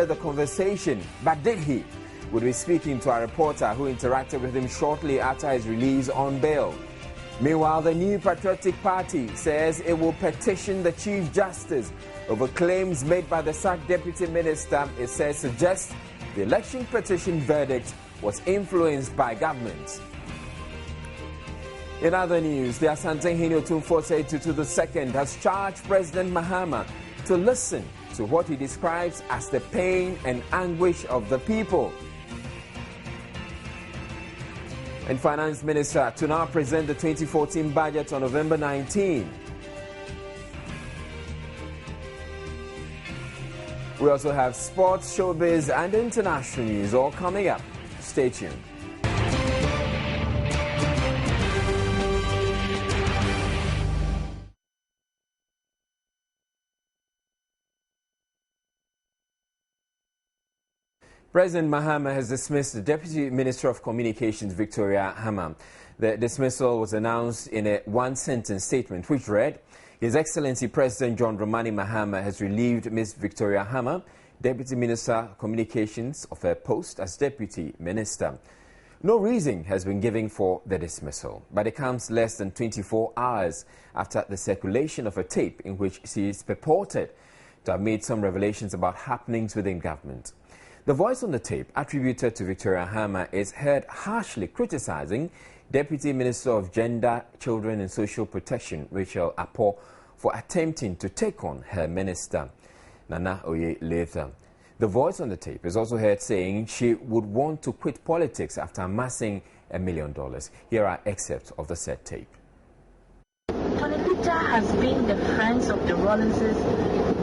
the conversation, but did he? We'll be speaking to a reporter who interacted with him shortly after his release on bail. Meanwhile, the New Patriotic Party says it will petition the Chief Justice over claims made by the sacked Deputy Minister. It says suggests the election petition verdict was influenced by government. In other news, the Asante Osei II has charged President Mahama to listen to what he describes as the pain and anguish of the people. And Finance Minister to now present the 2014 budget on November 19. We also have sports, showbiz, and international news all coming up. Stay tuned. President Mahama has dismissed the Deputy Minister of Communications, Victoria Hammer. The dismissal was announced in a one-sentence statement which read, His Excellency President John Dramani Mahama has relieved Ms. Victoria Hammer, Deputy Minister of Communications, of her post as Deputy Minister. No reason has been given for the dismissal, but it comes less than 24 hours after the circulation of a tape in which she is purported to have made some revelations about happenings within government. The voice on the tape, attributed to Victoria Hammer, is heard harshly criticizing Deputy Minister of Gender, Children and Social Protection, Rachel Apo, for attempting to take on her minister, Nana Oye Letha. The voice on the tape is also heard saying she would want to quit politics after amassing $1 million. Here are excerpts of the said tape. Tony Peter has been the friends of the Rollinses,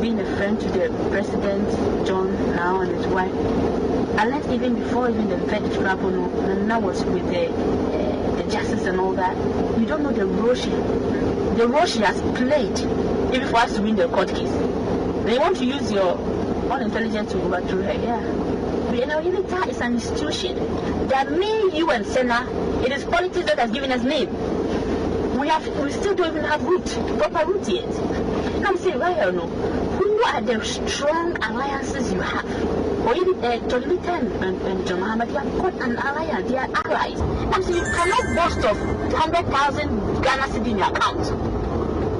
being a friend to the President John now and his wife. I learned even before the verdict tribunal, Nana was with the justice and all that. You don't know the role she has played even for us to win the court case. They want to use your own intelligence to overthrow her. Yeah. You know, UNITA is an institution that me, you and Senna, it is politics that has given us name. We still don't even have proper root yet. And I'm saying, right now, who are the strong alliances you have? Or even Tolita and John Muhammad, you have got an alliance, they are allies. I'm saying, you cannot boast of 100,000 Ghana cedi in your account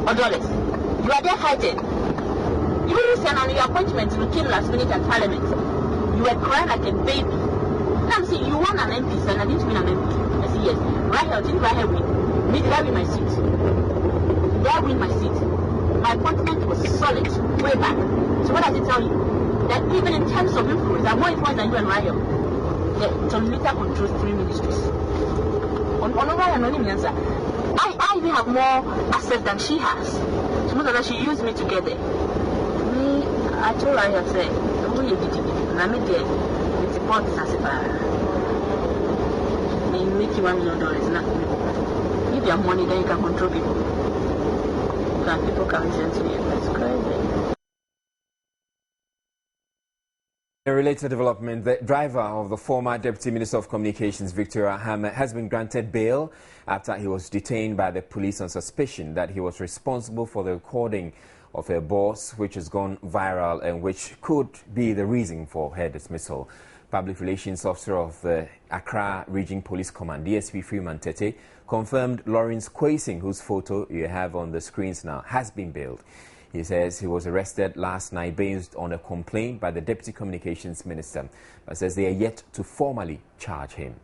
or dollars. You are there fighting. You listen on your appointment, you came last minute at Parliament. You were crying like a baby. And I'm saying, you won an MP, and I didn't win an MP. I say, yes. Right here, didn't right here win? Did I win my seat? Did I win my seat? My appointment was solid, way back. So what does it tell you? That even in terms of influence, I'm more influenced than you and Ryan. The Tonilita controls 3 ministries. On Ryan, only answer. I even have more access than she has. So more than she used me to get there. Me, I told Ryan, I said, who you did it? And I made the support as if they make you $1 million, not me. If you have money, then you can control people. People can listen to you. That's crazy. In a related development, the driver of the former Deputy Minister of Communications, Victoria Hammer, has been granted bail after he was detained by the police on suspicion that he was responsible for the recording of her boss, which has gone viral and which could be the reason for her dismissal. Public Relations Officer of the Accra Region Police Command, DSP Freeman Tete, confirmed Lawrence Kwesing, whose photo you have on the screens now, has been bailed. He says he was arrested last night based on a complaint by the Deputy Communications Minister, but says they are yet to formally charge him.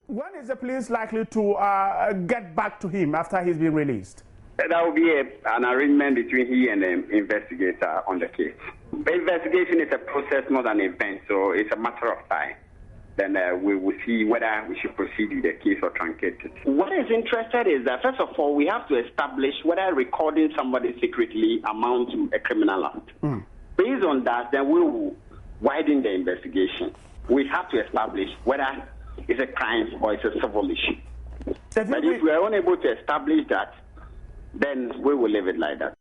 When is the police likely to get back to him after he's been released? That will be an arrangement between he and the investigator on the case. The investigation is a process, not an event, so it's a matter of time. Then we will see whether we should proceed with the case or truncate it. What is interested is that, first of all, we have to establish whether recording somebody secretly amounts to a criminal act. Based on that, then we will widen the investigation. we have to establish whether it's a crime or it's a civil issue. But if we are unable to establish that, then we will leave it like that.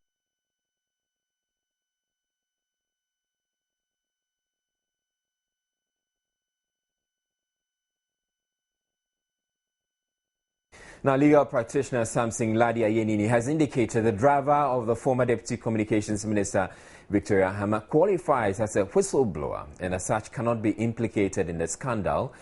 Now, legal practitioner Samson Ladi Ayenini has indicated the driver of the former Deputy Communications Minister Victoria Hama qualifies as a whistleblower and as such cannot be implicated in the scandal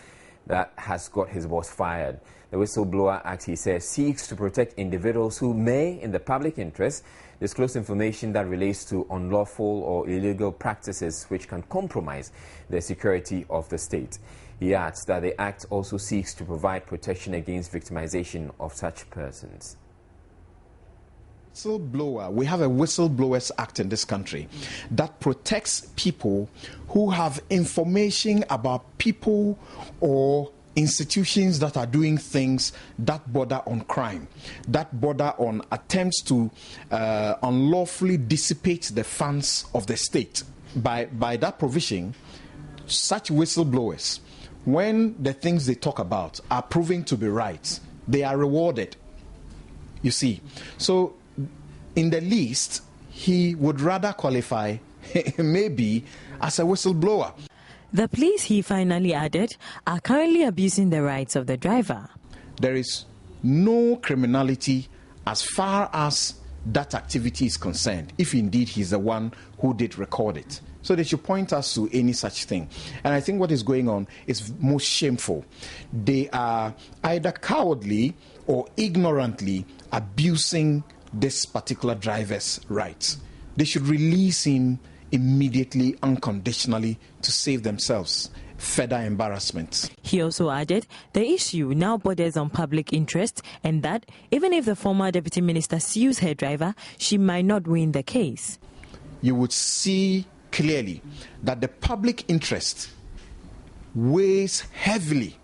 that has got his boss fired. The Whistleblower Act, he says, seeks to protect individuals who may, in the public interest, disclose information that relates to unlawful or illegal practices which can compromise the security of the state. He adds that the Act also seeks to provide protection against victimization of such persons. Whistleblower, we have a Whistleblowers Act in this country that protects people who have information about people or institutions that are doing things that border on crime, that border on attempts to unlawfully dissipate the funds of the state. By that provision, such whistleblowers, when the things they talk about are proven to be right, they are rewarded. You see, so in the least, he would rather qualify maybe as a whistleblower. The police, he finally added, are currently abusing the rights of the driver. There is no criminality as far as that activity is concerned, if indeed he's the one who did record it. So they should point us to any such thing. And I think what is going on is most shameful. They are either cowardly or ignorantly abusing this particular driver's rights. They should release him immediately, unconditionally, to save themselves further embarrassment. He also added the issue now borders on public interest and that even if the former deputy minister sues her driver, she might not win the case. You would see clearly that the public interest weighs heavily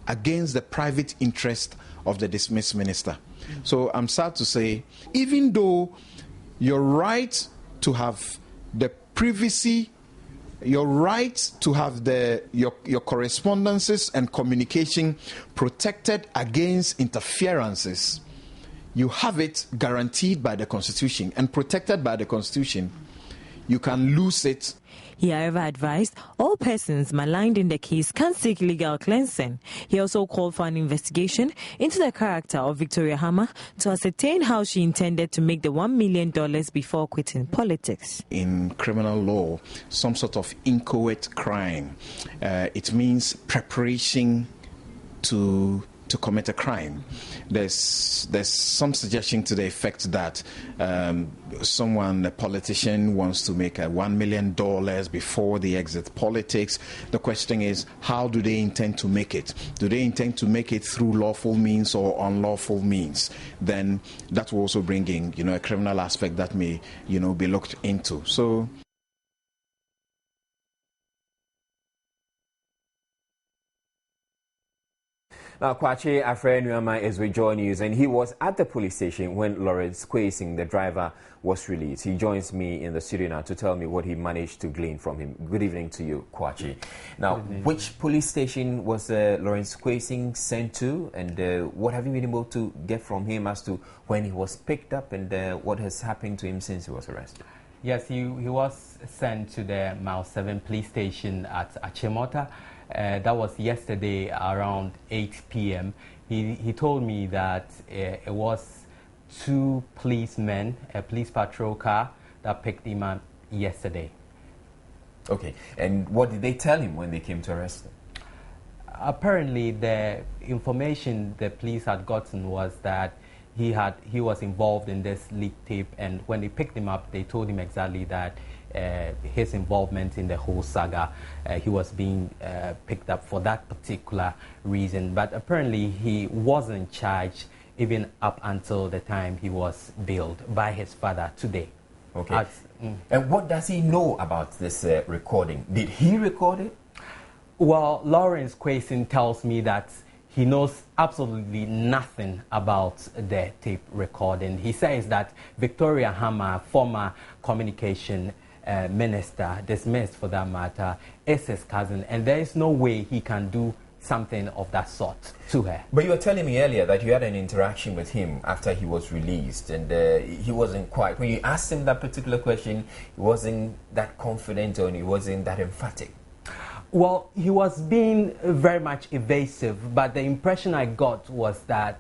against the private interest of the dismissed minister. So I'm sad to say, even though your right to have the privacy, your right to have your correspondences and communication protected against interferences, you have it guaranteed by the Constitution and protected by the Constitution. You can lose it. He, however, advised all persons maligned in the case can seek legal cleansing. He also called for an investigation into the character of Victoria Hama to ascertain how she intended to make the $1 million before quitting politics. In criminal law, some sort of inchoate crime, it means preparation to commit a crime. There's some suggestion to the effect that a politician wants to make $1 million before they exit politics. The question is, how do they intend to make it? Do they intend to make it through lawful means or unlawful means? Then that will also bring in, a criminal aspect that may, be looked into. So. Now, Kwache Afre-Nuama is with Joy News, and he was at the police station when Lawrence Kwesing, the driver, was released. He joins me in the studio now to tell me what he managed to glean from him. Good evening to you, Kwache. Now, which police station was Lawrence Kwesing sent to, and what have you been able to get from him as to when he was picked up and what has happened to him since he was arrested? Yes, he was sent to the Mile 7 police station at Achimota. That was yesterday around 8 p.m. He told me that it was two policemen, a police patrol car, that picked him up yesterday. Okay, and what did they tell him when they came to arrest him? Apparently, the information the police had gotten was that he was involved in this leak tape, and when they picked him up, they told him exactly that his involvement in the whole saga, he was being picked up for that particular reason. But apparently he wasn't charged even up until the time he was bailed by his father today. Okay. And what does he know about this recording? Did he record it? Well, Lawrence Kwesing tells me that he knows absolutely nothing about the tape recording. He says that Victoria Hama, former communication minister, dismissed for that matter, is his cousin, and there is no way he can do something of that sort to her. But you were telling me earlier that you had an interaction with him after he was released, and he wasn't quite, when you asked him that particular question, he wasn't that confident or he wasn't that emphatic. Well, he was being very much evasive, but the impression I got was that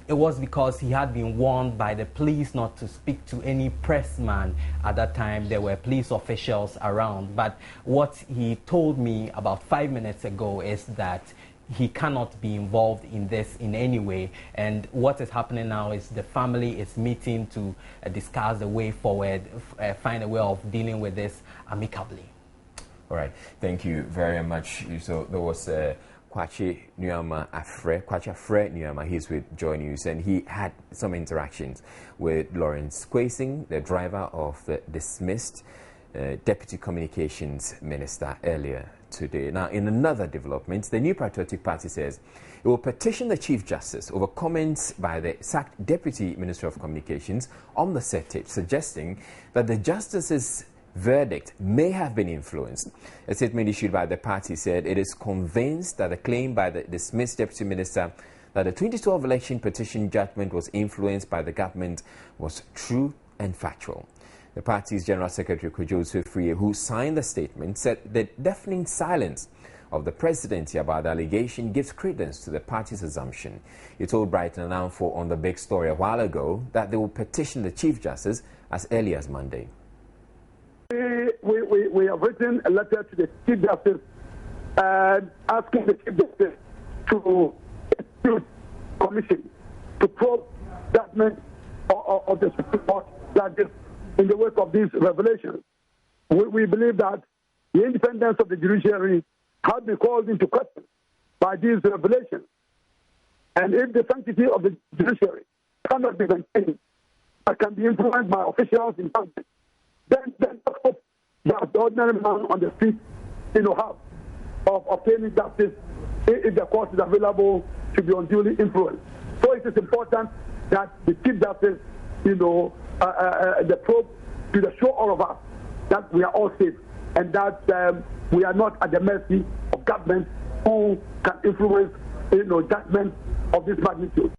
it was because he had been warned by the police not to speak to any pressman. At that time, there were police officials around. But what he told me about 5 minutes ago is that he cannot be involved in this in any way. And what is happening now is the family is meeting to discuss the way forward, find a way of dealing with this amicably. All right. Thank you very much. So there was Kwachi Afre Nyama, he's with Joy News, and he had some interactions with Lawrence Kwesing, the driver of the dismissed Deputy Communications Minister, earlier today. Now, in another development, the New Patriotic Party says it will petition the Chief Justice over comments by the sacked Deputy Minister of Communications on the said tape, suggesting that the Justice's verdict may have been influenced. A statement issued by the party said it is convinced that the claim by the dismissed Deputy Minister that the 2012 election petition judgment was influenced by the government was true and factual. The party's General Secretary Kojo Osei, who signed the statement, said the deafening silence of the presidency about the allegation gives credence to the party's assumption. He told Brighton and Anfo on The Big Story a while ago that they will petition the Chief Justice as early as Monday. We have written a letter to the Chief Justice asking the Chief Justice to institute a commission to probe judgment of the Supreme Court judges in the wake of these revelations. We believe that the independence of the judiciary has been called into question by these revelations. And if the sanctity of the judiciary cannot be maintained, but can be influenced by officials in government, then hope that the ordinary man on the street, have of obtaining justice if the court is available to be unduly influenced. So it is important that the Chief Justice, the probe to show all of us that we are all safe and that we are not at the mercy of government who can influence, judgment of this magnitude.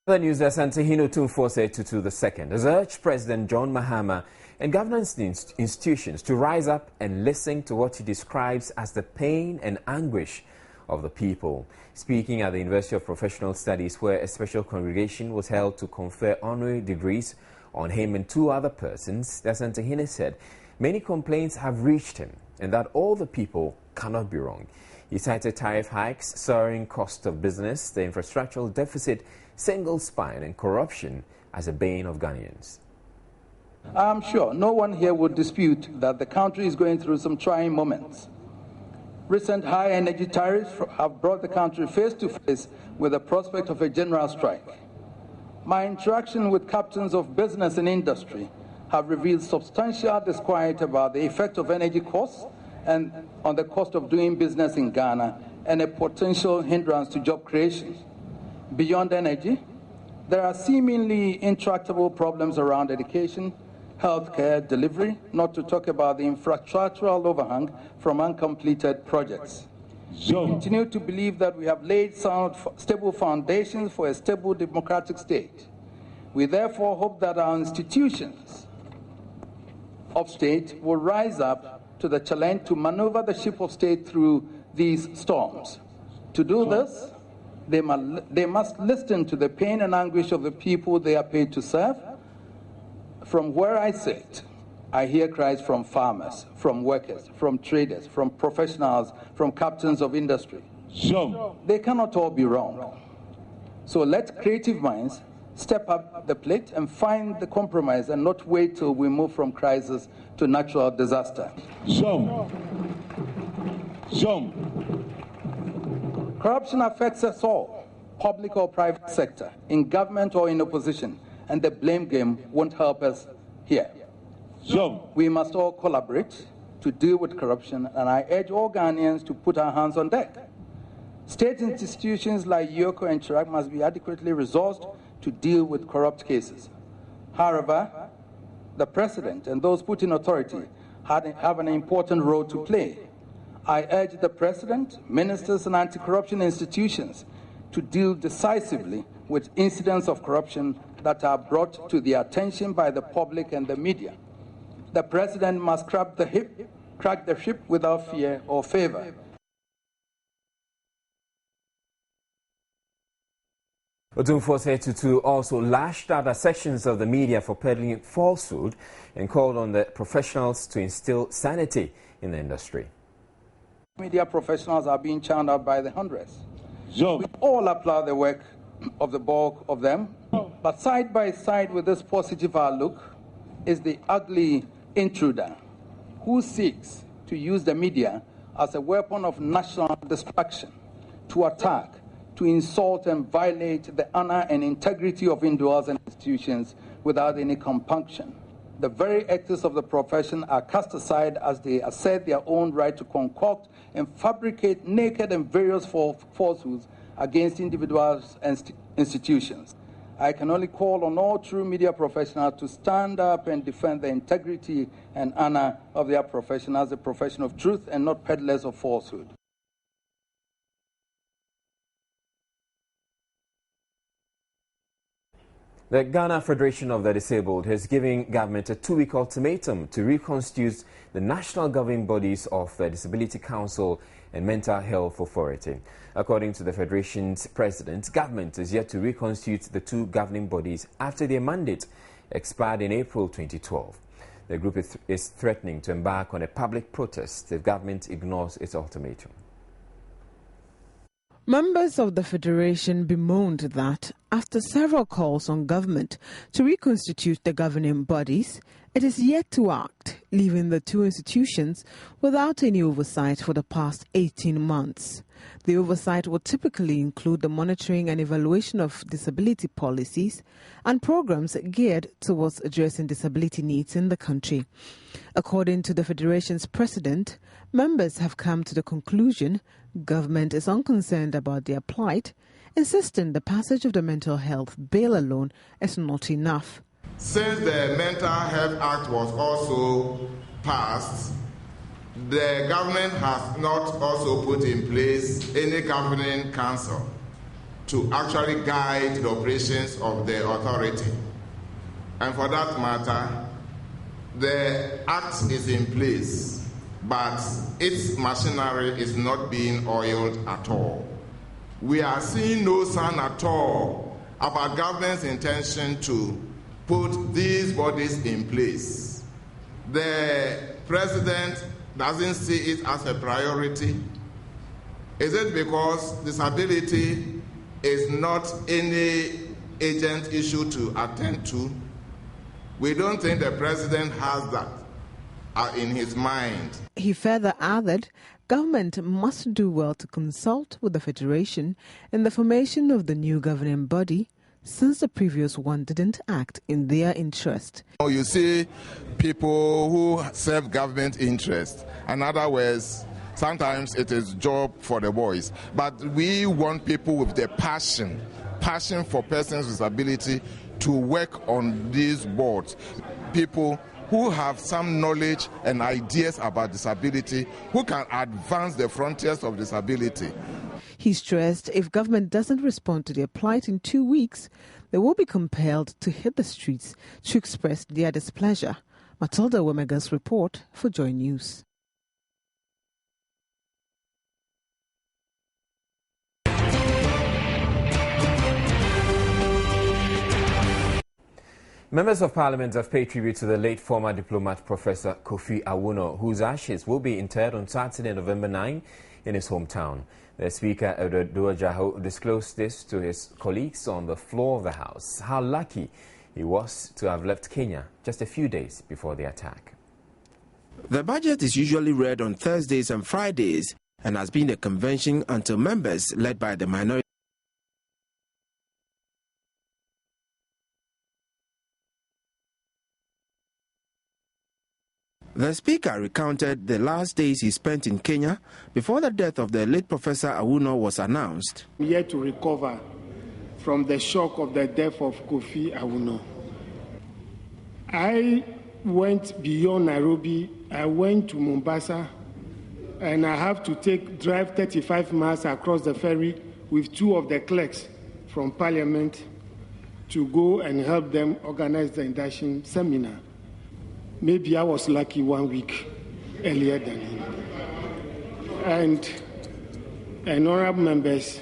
The news that Santahino Tumfose Tutu II has urged President John Mahama and governance institutions to rise up and listen to what he describes as the pain and anguish of the people. Speaking at the University of Professional Studies, where a special congregation was held to confer honorary degrees on him and two other persons, the Santahino said many complaints have reached him and that all the people cannot be wrong. He cited tariff hikes, soaring cost of business, the infrastructural deficit, single spine and corruption as a bane of Ghanaians. I'm sure no one here would dispute that the country is going through some trying moments. Recent high energy tariffs have brought the country face to face with the prospect of a general strike. My interaction with captains of business and industry have revealed substantial disquiet about the effect of energy costs and on the cost of doing business in Ghana and a potential hindrance to job creation. Beyond energy, there are seemingly intractable problems around education, healthcare delivery, not to talk about the infrastructural overhang from uncompleted projects. We continue to believe that we have laid sound, stable foundations for a stable democratic state. We therefore hope that our institutions of state will rise up to the challenge to maneuver the ship of state through these storms. To do this, they must listen to the pain and anguish of the people they are paid to serve. From where I sit, I hear cries from farmers, from workers, from traders, from professionals, from captains of industry. They cannot all be wrong. So let creative minds step up the plate and find the compromise and not wait till we move from crisis to natural disaster. Corruption affects us all, public or private sector, in government or in opposition, and the blame game won't help us here. We must all collaborate to deal with corruption, and I urge all Ghanaians to put our hands on deck. State institutions like Yoko and Chirac must be adequately resourced to deal with corrupt cases. However, the President and those put in authority have an important role to play. I urge the President, ministers, and anti-corruption institutions to deal decisively with incidents of corruption that are brought to the attention by the public and the media. The President must crack the ship without fear or favor. Osei Tutu also lashed out at sections of the media for peddling falsehood and called on the professionals to instill sanity in the industry. Media professionals are being churned out by the hundreds. We all applaud the work of the bulk of them, but side by side with this positive outlook is the ugly intruder who seeks to use the media as a weapon of national destruction to attack, to insult and violate the honor and integrity of individuals and institutions without any compunction. The very ethics of the profession are cast aside as they assert their own right to concoct and fabricate naked and various falsehoods against individuals and institutions. I can only call on all true media professionals to stand up and defend the integrity and honor of their profession as a profession of truth and not peddlers of falsehood. The Ghana Federation of the Disabled has given government a 2-week ultimatum to reconstitute the national governing bodies of the Disability Council and Mental Health Authority. According to the Federation's president, government is yet to reconstitute the two governing bodies after their mandate expired in April 2012. The group is threatening to embark on a public protest if government ignores its ultimatum. Members of the Federation bemoaned that, after several calls on government to reconstitute the governing bodies, it is yet to act, leaving the two institutions without any oversight for the past 18 months. The oversight would typically include the monitoring and evaluation of disability policies and programs geared towards addressing disability needs in the country. According to the Federation's president, members have come to the conclusion government is unconcerned about their plight, insisting the passage of the Mental Health Bill alone is not enough. Since the Mental Health Act was also passed, the government has not also put in place any governing council to actually guide the operations of the authority. And for that matter, the act is in place, but its machinery is not being oiled at all. We are seeing no sign at all about government's intention to put these bodies in place. The president doesn't see it as a priority. Is it because disability is not any urgent issue to attend to? We don't think the president has that in his mind. He further added, government must do well to consult with the Federation in the formation of the new governing body, since the previous one didn't act in their interest. You see people who serve government interest. In other words, sometimes it is job for the boys. But we want people with the passion for persons with disability to work on these boards. People who have some knowledge and ideas about disability, who can advance the frontiers of disability. He stressed if government doesn't respond to their plight in 2 weeks, they will be compelled to hit the streets to express their displeasure. Matilda Wemega's report for Joy News. Members of Parliament have paid tribute to the late former diplomat Professor Kofi Awoonor, whose ashes will be interred on Saturday, November 9 in his hometown. The Speaker, Eduardo, disclosed this to his colleagues on the floor of the House, how lucky he was to have left Kenya just a few days before the attack. The budget is usually read on Thursdays and Fridays and has been a convention until members led by the minority The Speaker recounted the last days he spent in Kenya before the death of the late Professor Awoonor was announced. I'm yet to recover from the shock of the death of Kofi Awuno. I went beyond Nairobi. I went to Mombasa, and I have to drive 35 miles across the ferry with 2 of the clerks from Parliament to go and help them organize the induction seminar. Maybe I was lucky 1 week earlier than him. And honorable members,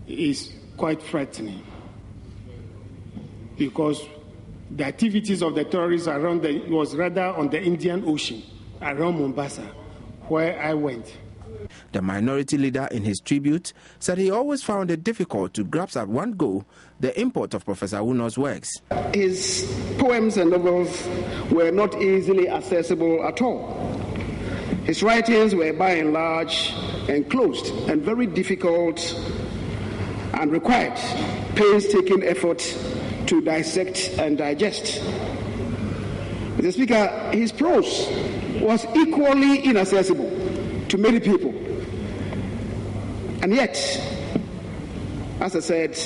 is quite frightening because the activities of the terrorists was rather on the Indian Ocean, around Mombasa, where I went. The minority leader in his tribute said he always found it difficult to grasp at one go the import of Professor Awuno's works. His poems and novels were not easily accessible at all. His writings were by and large enclosed and very difficult and required painstaking effort to dissect and digest. Mr. Speaker, his prose was equally inaccessible to many people. And yet, as I said,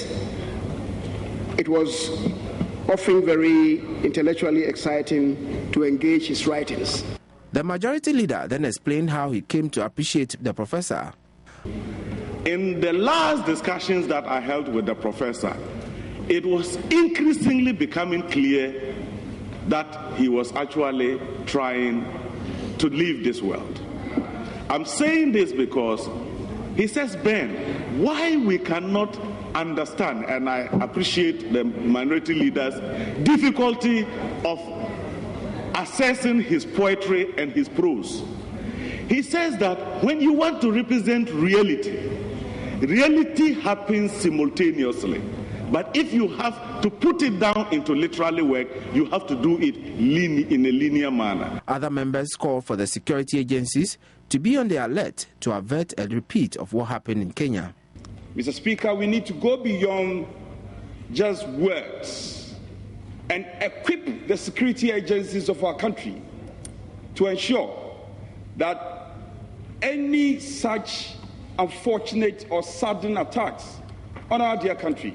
it was often very intellectually exciting to engage his writings. The majority leader then explained how he came to appreciate the professor. In the last discussions that I held with the professor, it was increasingly becoming clear that he was actually trying to leave this world. I'm saying this because he says, Ben, why we cannot understand, and I appreciate the minority leader's difficulty of assessing his poetry and his prose. He says that when you want to represent reality, reality happens simultaneously. But if you have to put it down into literary work, you have to do it in a linear manner. Other members called for the security agencies to be on the alert to avert a repeat of what happened in Kenya. Mr. Speaker, we need to go beyond just words and equip the security agencies of our country to ensure that any such unfortunate or sudden attacks on our dear country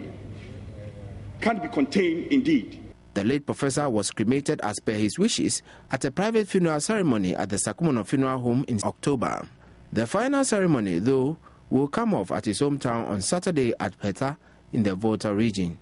can be contained indeed. The late professor was cremated as per his wishes at a private funeral ceremony at the Sakumono Funeral Home in October. The final ceremony, though, will come off at his hometown on Saturday at Peta in the Volta region.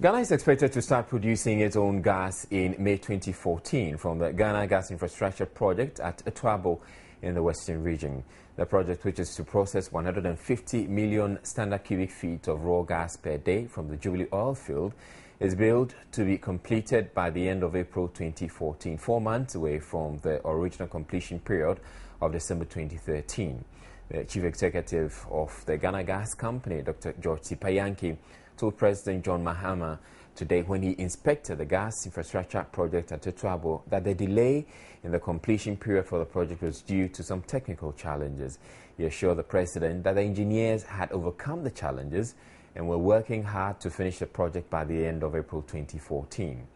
Ghana is expected to start producing its own gas in May 2014 from the Ghana Gas Infrastructure Project at Etwabo in the Western region. The project, which is to process 150 million standard cubic feet of raw gas per day from the Jubilee oil field, is billed to be completed by the end of April 2014, 4 months away from the original completion period of December 2013. The Chief Executive of the Ghana Gas Company, Dr. George Sipayanki, told President John Mahama today when he inspected the gas infrastructure project at Etwabo that the delay in the completion period for the project was due to some technical challenges. He assured the President that the engineers had overcome the challenges and were working hard to finish the project by the end of April 2014.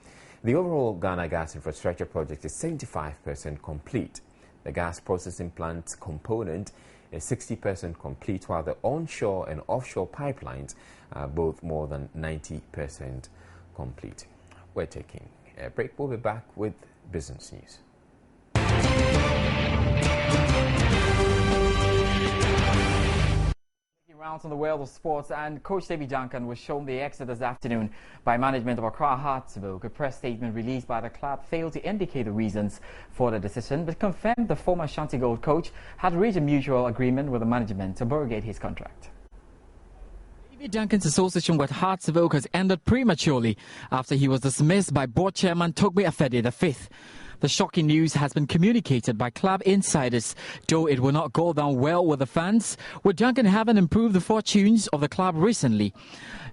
The overall Ghana Gas Infrastructure project is 75% complete. The gas processing plant component is 60% complete, while the onshore and offshore pipelines are both more than 90% complete. We're taking a break. We'll be back with business news. Rounds on the world of sports, and Coach Davy Duncan was shown the exit this afternoon by management of Accra Hearts of Oak. A press statement released by the club failed to indicate the reasons for the decision, but confirmed the former Ashanti Gold coach had reached a mutual agreement with the management to abrogate his contract. Davy Duncan's association with Hearts of Oak has ended prematurely after he was dismissed by board chairman Togbe Afede V. The shocking news has been communicated by club insiders, though it will not go down well with the fans, with Duncan having improved the fortunes of the club recently.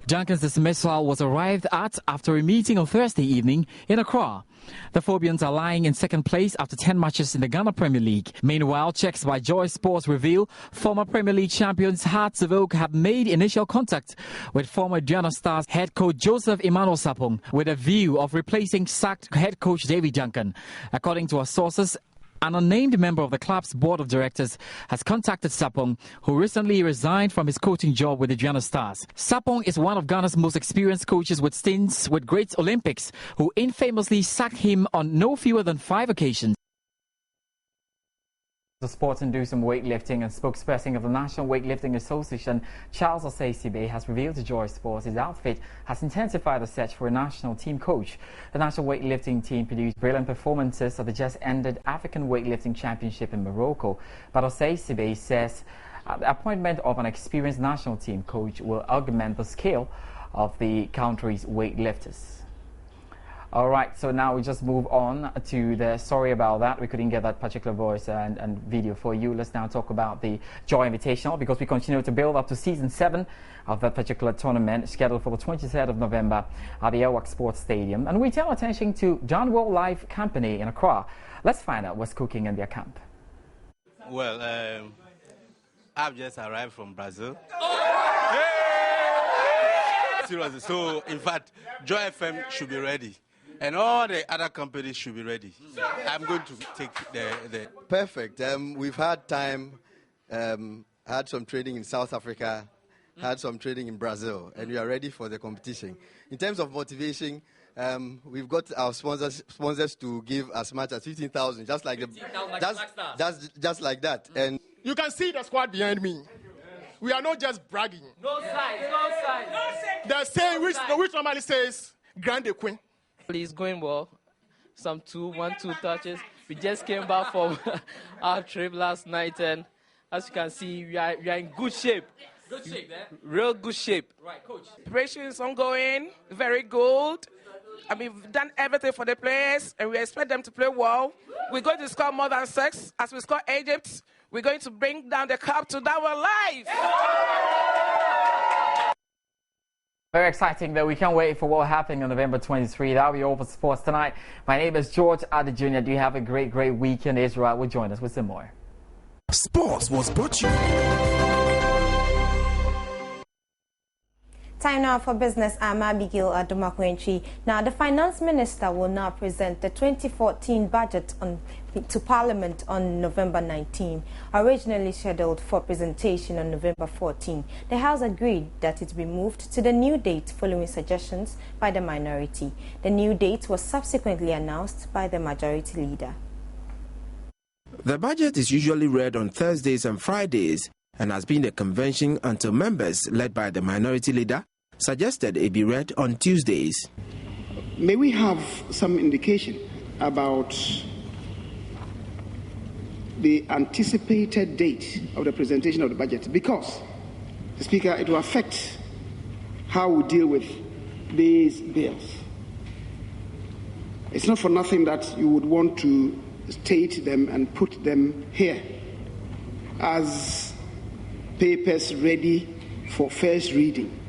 Duncan's dismissal was arrived at after a meeting on Thursday evening in Accra. The Phobians are lying in second place after 10 matches in the Ghana Premier League. Meanwhile, checks by Joy Sports reveal former Premier League champions Hearts of Oak have made initial contact with former Diana Stars head coach Joseph Emmanuel Sapong with a view of replacing sacked head coach Davy Duncan. According to our sources, An unnamed member of the club's board of directors has contacted Sapong, who recently resigned from his coaching job with the Ghana Stars. Sapong is one of Ghana's most experienced coaches with stints with great Olympics, who infamously sacked him on no fewer than 5 occasions. The sports and do some weightlifting, and spokesperson of the National Weightlifting Association, Charles Osei, has revealed to Joy Sports his outfit has intensified the search for a national team coach. The national weightlifting team produced brilliant performances at the just ended African Weightlifting Championship in Morocco, but Osei says the appointment of an experienced national team coach will augment the skill of the country's weightlifters. All right, so now we just move on to the sorry about that. We couldn't get that particular voice and video for you. Let's now talk about the Joy Invitational, because we continue to build up to Season 7 of that particular tournament, scheduled for the 23rd of November at the Elwak Sports Stadium. And we turn attention to John World Life Company in Accra. Let's find out what's cooking in their camp. Well, I've just arrived from Brazil. Seriously, so in fact, Joy FM should be ready. And all the other companies should be ready. I'm going to take the... Perfect. We've had time, had some training in South Africa, had some training in Brazil, and we are ready for the competition. In terms of motivation, we've got our sponsors to give as much as 15,000, just like just like that. And you can see the squad behind me. We are not just bragging. No side, no side. They're saying, which normally says, Grande Queen. It's going well. Some 1-2 touches. We just came back from our trip last night, and as you can see, we are in good shape. Good shape, eh? Real good shape. Right, coach. Preparation is ongoing, very good. I mean, we've done everything for the players, and we expect them to play well. We're going to score more than 6. As we score Egypt, we're going to bring down the cup to our life. Very exciting, though. We can't wait for what will happen on November 23. That'll be all for sports tonight. My name is George Adda Jr. Do you have a great weekend? Israel will join us with some more. Sports was brought to you. Time now for business. I'm Abigail Adumakwentri. Now, the Finance Minister will now present the 2014 budget to Parliament on November 19. Originally scheduled for presentation on November 14, the House agreed that it be moved to the new date following suggestions by the minority. The new date was subsequently announced by the majority leader. The budget is usually read on Thursdays and Fridays and has been a convention until members, led by the minority leader, suggested it be read on Tuesdays. May we have some indication about the anticipated date of the presentation of the budget? Because, Speaker, it will affect how we deal with these bills. It's not for nothing that you would want to state them and put them here as papers ready for first reading.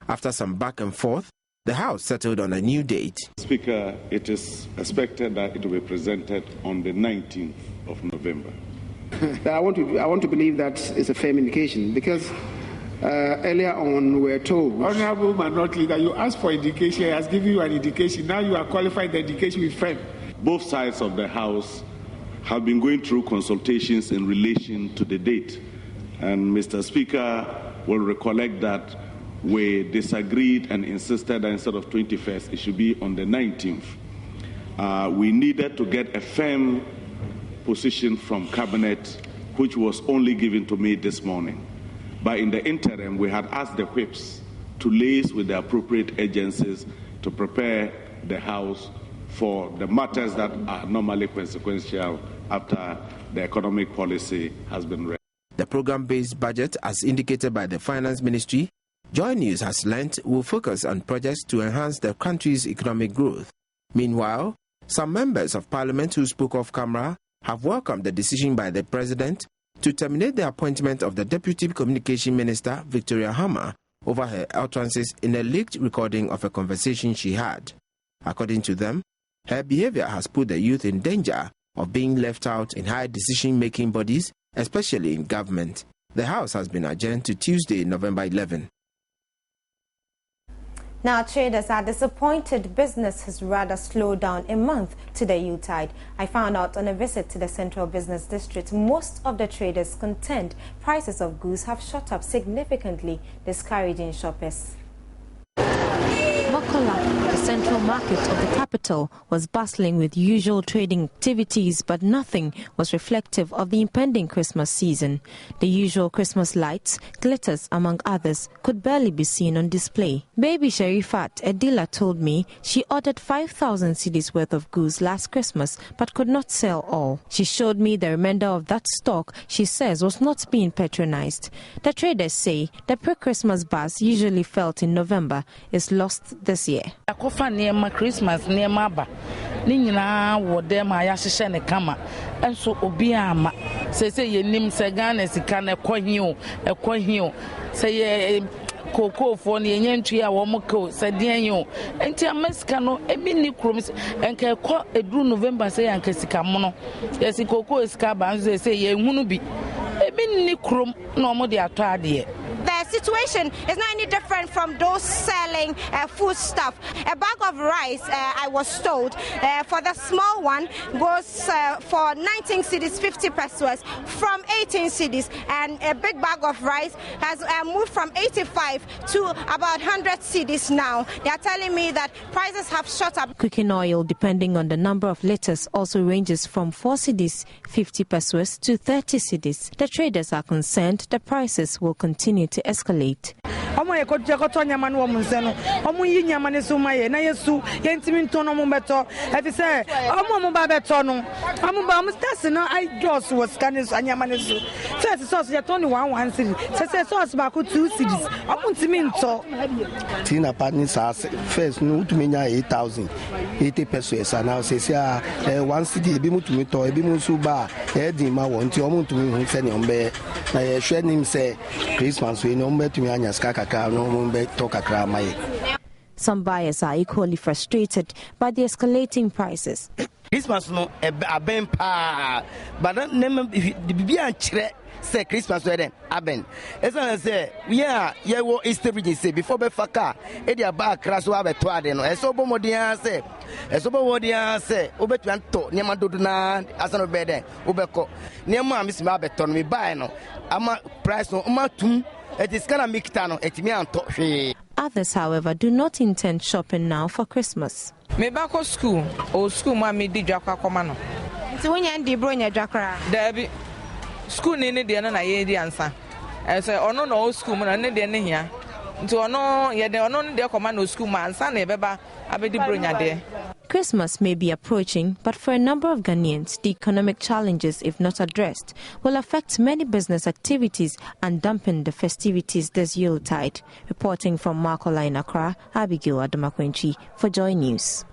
After some back and forth, the House settled on a new date. Speaker, it is expected that it will be presented on the 19th of November. I want to believe that is a firm indication, because earlier on we were told... Honorable Minority Leader, you asked for indication, he has given you an indication. Now you are qualified the indication with firm. Both sides of the House have been going through consultations in relation to the date. And Mr. Speaker will recollect that we disagreed and insisted that instead of 21st, it should be on the 19th. We needed to get a firm position from Cabinet, which was only given to me this morning. But in the interim, we had asked the whips to liaise with the appropriate agencies to prepare the House for the matters that are normally consequential after the economic policy has been read. The program-based budget, as indicated by the Finance Ministry, Joy News has learnt, will focus on projects to enhance the country's economic growth. Meanwhile, some members of Parliament who spoke off camera have welcomed the decision by the President to terminate the appointment of the Deputy Communication Minister, Victoria Hammer, over her utterances in a leaked recording of a conversation she had. According to them, her behavior has put the youth in danger of being left out in high decision-making bodies, especially in government. The House has been adjourned to Tuesday, November 11. Now, traders are disappointed business has rather slowed down a month to the Yuletide. I found out on a visit to the Central Business District, most of the traders contend prices of goods have shot up significantly, discouraging shoppers. Mokola, the central market of the capital, was bustling with usual trading activities, but nothing was reflective of the impending Christmas season. The usual Christmas lights, glitters among others, could barely be seen on display. Baby Sherifat, a dealer, told me she ordered 5,000 cedis worth of goods last Christmas but could not sell all. She showed me the remainder of that stock she says was not being patronized. The traders say the pre-Christmas buzz usually felt in November is lost this year. Christmas near ba ni nyina wo dem ayahye ne kama enso obi ama say ye nim se Ghana sika na ekohio say ye koko fo ne yentu ya wo mko se den yo enti amasika no ebi ni krom enka ekọ edru November say anka sika mo no yesi koko sika ba nso say ye hunu bi ebi ni krom na omo de ato ade. The situation is not any different from those selling food stuff. A bag of rice, I was told, for the small one goes for 19 cedis, 50 pesos from 18 cedis, and a big bag of rice has moved from 85 to about 100 cedis now. They are telling me that prices have shot up. Cooking oil, depending on the number of liters, also ranges from 4 cedis, 50 pesos to 30 cedis. The traders are concerned the prices will continue to escalate. Tina partners first no to me 8,000 80 pesos and now says 1 city be to me to be musuba edima want you to me send on be na share him say Christmas we no me to me anya skaka no me talk akra mai. Some buyers are equally frustrated by the escalating prices. Christmas no a ben pa but the be an say Christmas wedding aben as I say yeah wo Easter region say before be faka e dia ba kra so abeto ade no eso bo modian say obetu anto niam dodo na asano be den obeko niam amisi ma abeto no me buy no ama price no matum it is kana mikita no etimi anto hwe. Others, however, do not intend shopping now for Christmas. Me back to school or school ma me di dwakwa koma no nti wonya ndi bro nya dwakra dabi school ni ne de na ye di ansa say ono no school mu na ne de ne hia nti ono ye de ono ne de koma no school ma ansa na e beba abedi bro nya de. Christmas may be approaching, but for a number of Ghanaians, the economic challenges, if not addressed, will affect many business activities and dampen the festivities this Yuletide. Reporting from Makola in Accra, Abigail Adomakwenchi for Joy News.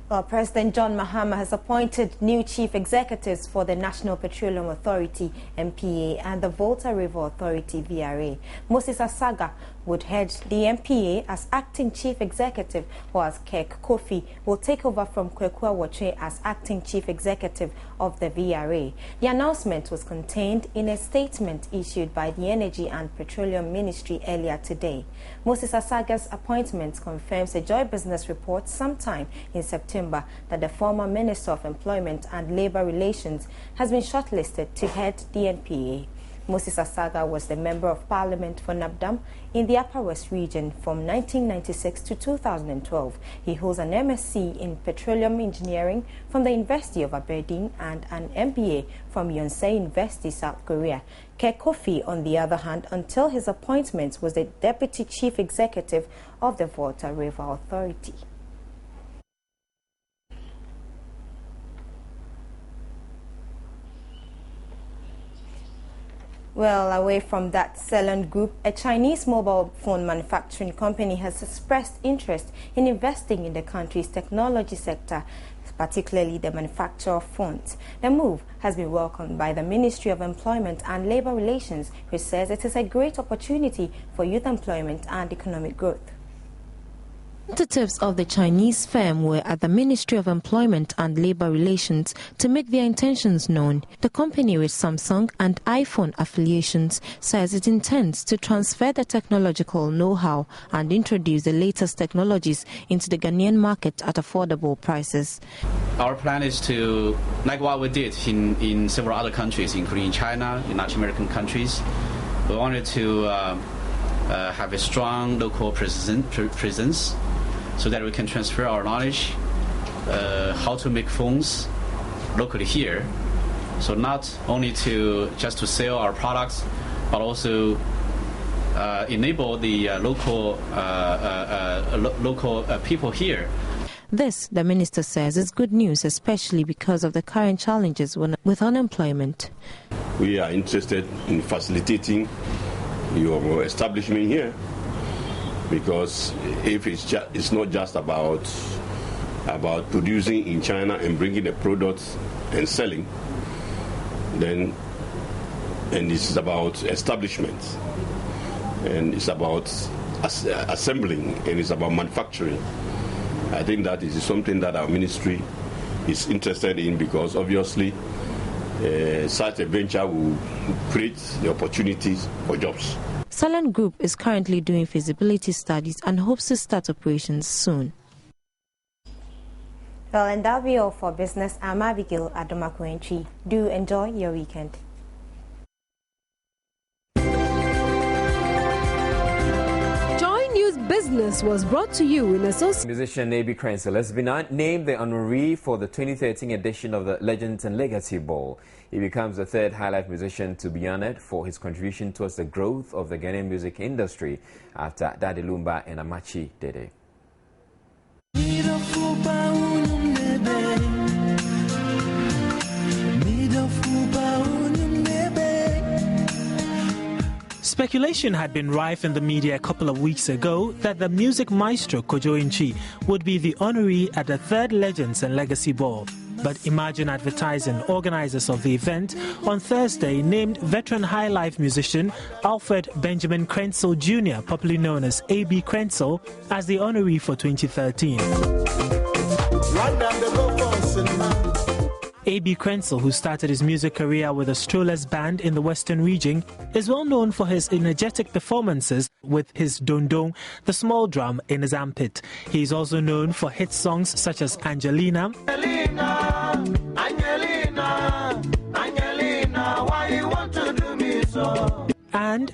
Well, President John Mahama has appointed new chief executives for the National Petroleum Authority, NPA, and the Volta River Authority, VRA. Moses Asaga would head the NPA as acting chief executive, whilst Kek Kofi will take over from Kweku Awotwe as acting chief executive of the VRA. The announcement was contained in a statement issued by the Energy and Petroleum Ministry earlier today. Moses Asaga's appointment confirms a Joy Business report sometime in September that the former Minister of Employment and Labour Relations has been shortlisted to head the NPA. Moses Asaga was the Member of Parliament for Nabdam in the Upper West region from 1996 to 2012. He holds an MSc in Petroleum Engineering from the University of Aberdeen and an MBA from Yonsei University, South Korea. Kek Kofi, on the other hand, until his appointment, was the Deputy Chief Executive of the Volta River Authority. Well, away from that, Ceylon Group, a Chinese mobile phone manufacturing company, has expressed interest in investing in the country's technology sector, particularly the manufacture of phones. The move has been welcomed by the Ministry of Employment and Labour Relations, which says it is a great opportunity for youth employment and economic growth. Representatives of the Chinese firm were at the Ministry of Employment and Labour Relations to make their intentions known. The company, with Samsung and iPhone affiliations, says it intends to transfer the technological know-how and introduce the latest technologies into the Ghanaian market at affordable prices. Our plan is to, like what we did in several other countries, including China, in Latin American countries, we wanted to have a strong local presence so that we can transfer our knowledge how to make phones locally here. So not only just to sell our products, but also enable the local people here. This, the minister says, is good news, especially because of the current challenges with unemployment. We are interested in facilitating your establishment here, because if it's not just about producing in China and bringing the products and selling, and it's about establishment, and it's about assembling, and it's about manufacturing. I think that is something that our ministry is interested in, because obviously such a venture will create the opportunities for jobs. Silent Group is currently doing feasibility studies and hopes to start operations soon. Well, and that'll be all for business. I'm Abigail Adomakwenchi. Do enjoy your weekend. Business was brought to you in association. Musician A.B. Crenzel has been named the honoree for the 2013 edition of the Legends and Legacy Ball. He becomes the third highlife musician to be honored for his contribution towards the growth of the Ghanaian music industry after Daddy Lumba and Amachi Dede. Speculation had been rife in the media a couple of weeks ago that the music maestro Kojo Inchi would be the honoree at the third Legends and Legacy Ball. But Imagine Advertising, organizers of the event, on Thursday named veteran highlife musician Alfred Benjamin Crenzel Jr., popularly known as A.B. Crenzel, as the honoree for 2013. A.B. Crenzel, who started his music career with a Strollers band in the Western region, is well known for his energetic performances with his dondong, the small drum, in his armpit. He is also known for hit songs such as Angelina, Angelina, Angelina, why you want to do me so? And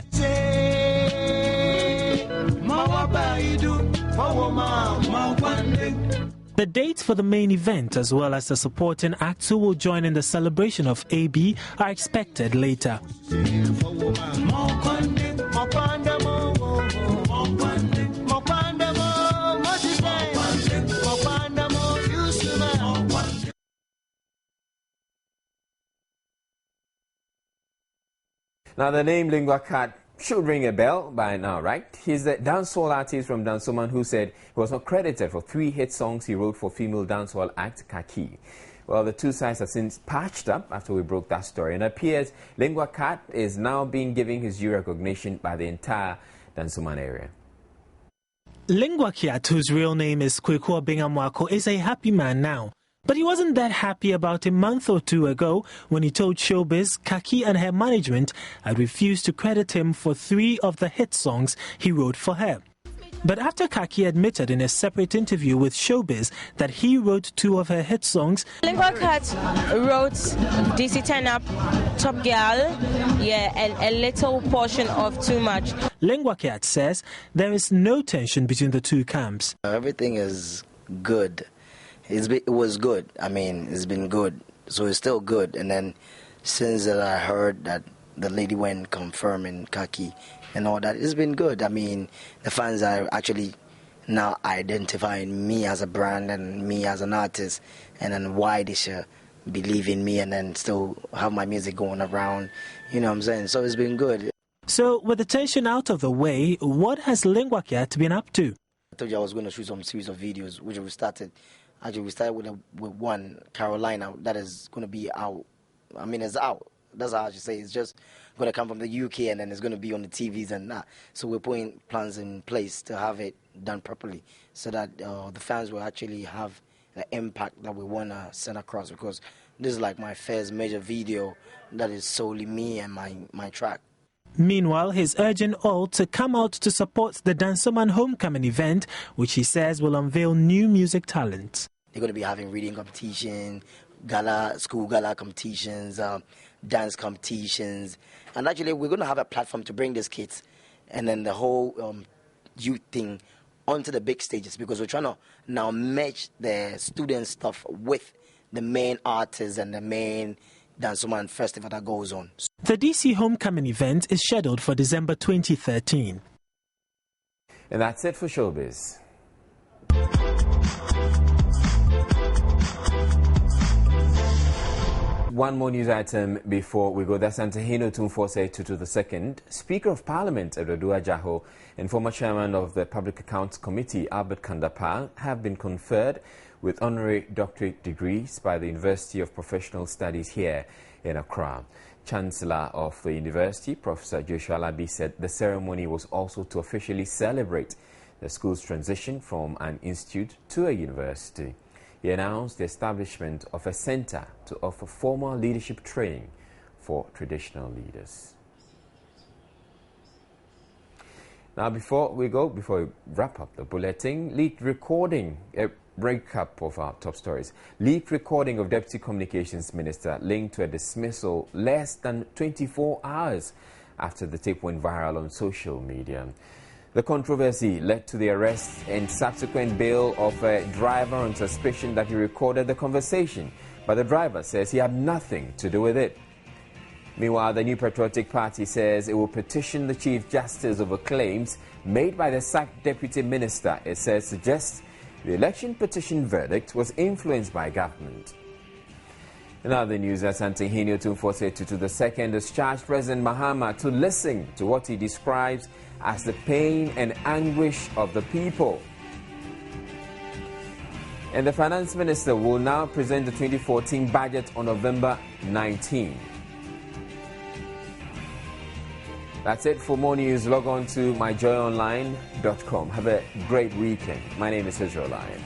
the dates for the main event, as well as the supporting acts who will join in the celebration of AB, are expected later. Now, the name Lingua Cat should ring a bell by now, right? He's the dancehall artist from Dansoman who said he was not credited for 3 hit songs he wrote for female dancehall act Kaki. Well, the two sides have since patched up after we broke that story, and it appears Lingua Cat is now being given his due recognition by the entire Dansoman area. Lingua Cat, whose real name is Kweku Bingamwako, is a happy man now. But he wasn't that happy about a month or two ago when he told Showbiz Kaki and her management had refused to credit him for 3 of the hit songs he wrote for her. But after Kaki admitted in a separate interview with Showbiz that he wrote 2 of her hit songs, Lingua Cat wrote DC Turn Up, Top Girl, and a little portion of Too Much. Lingua Cat says there is no tension between the two camps. Everything is good. It was good. I mean, it's been good. So it's still good. And then since I heard that the lady went confirming Kaki and all that, it's been good. I mean, the fans are actually now identifying me as a brand and me as an artist, and then why they should believe in me and then still have my music going around. You know what I'm saying? So it's been good. So with the tension out of the way, what has Lingua Cat been up to? I told you I was going to shoot some series of videos, which we started. Actually, we started with one, Carolina, that is going to be out. I mean, it's out. That's how I should say. It's just going to come from the UK and then it's going to be on the TVs and that. So we're putting plans in place to have it done properly so that the fans will actually have the impact that we want to send across, because this is like my first major video that is solely me and my track. Meanwhile, he's urging all to come out to support the Dansoman Homecoming event, which he says will unveil new music talent. They're going to be having reading competition, school gala competitions, dance competitions. And actually, we're going to have a platform to bring these kids and then the whole youth thing onto the big stages, because we're trying to now match the student stuff with the main artists and the main Dansoman festival that goes on. The DC Homecoming event is scheduled for December 2013. And that's it for Showbiz. One more news item before we go. That's Antahino Osei Tutu II, Speaker of Parliament Edwardua Jaho, and former Chairman of the Public Accounts Committee Albert Kandapal have been conferred with honorary doctorate degrees by the University of Professional Studies here in Accra. Chancellor of the university, Professor Joshua Labi, said the ceremony was also to officially celebrate the school's transition from an institute to a university. He announced the establishment of a center to offer formal leadership training for traditional leaders. Now, before we wrap up the bulletin, leaked recording, a breakup of our top stories. Leaked recording of Deputy Communications Minister linked to a dismissal less than 24 hours after the tape went viral on social media. The controversy led to the arrest and subsequent bail of a driver on suspicion that he recorded the conversation, but the driver says he had nothing to do with it. Meanwhile, the New Patriotic Party says it will petition the Chief Justice over claims made by the sacked Deputy Minister. It says suggests the election petition verdict was influenced by government. In other news, Asante Henio Tumfose Tutu II has charged President Mahama to listen to what he describes as the pain and anguish of the people. And the Finance Minister will now present the 2014 budget on November 19. That's it. For more news, log on to myjoyonline.com. Have a great weekend. My name is Israel Lion.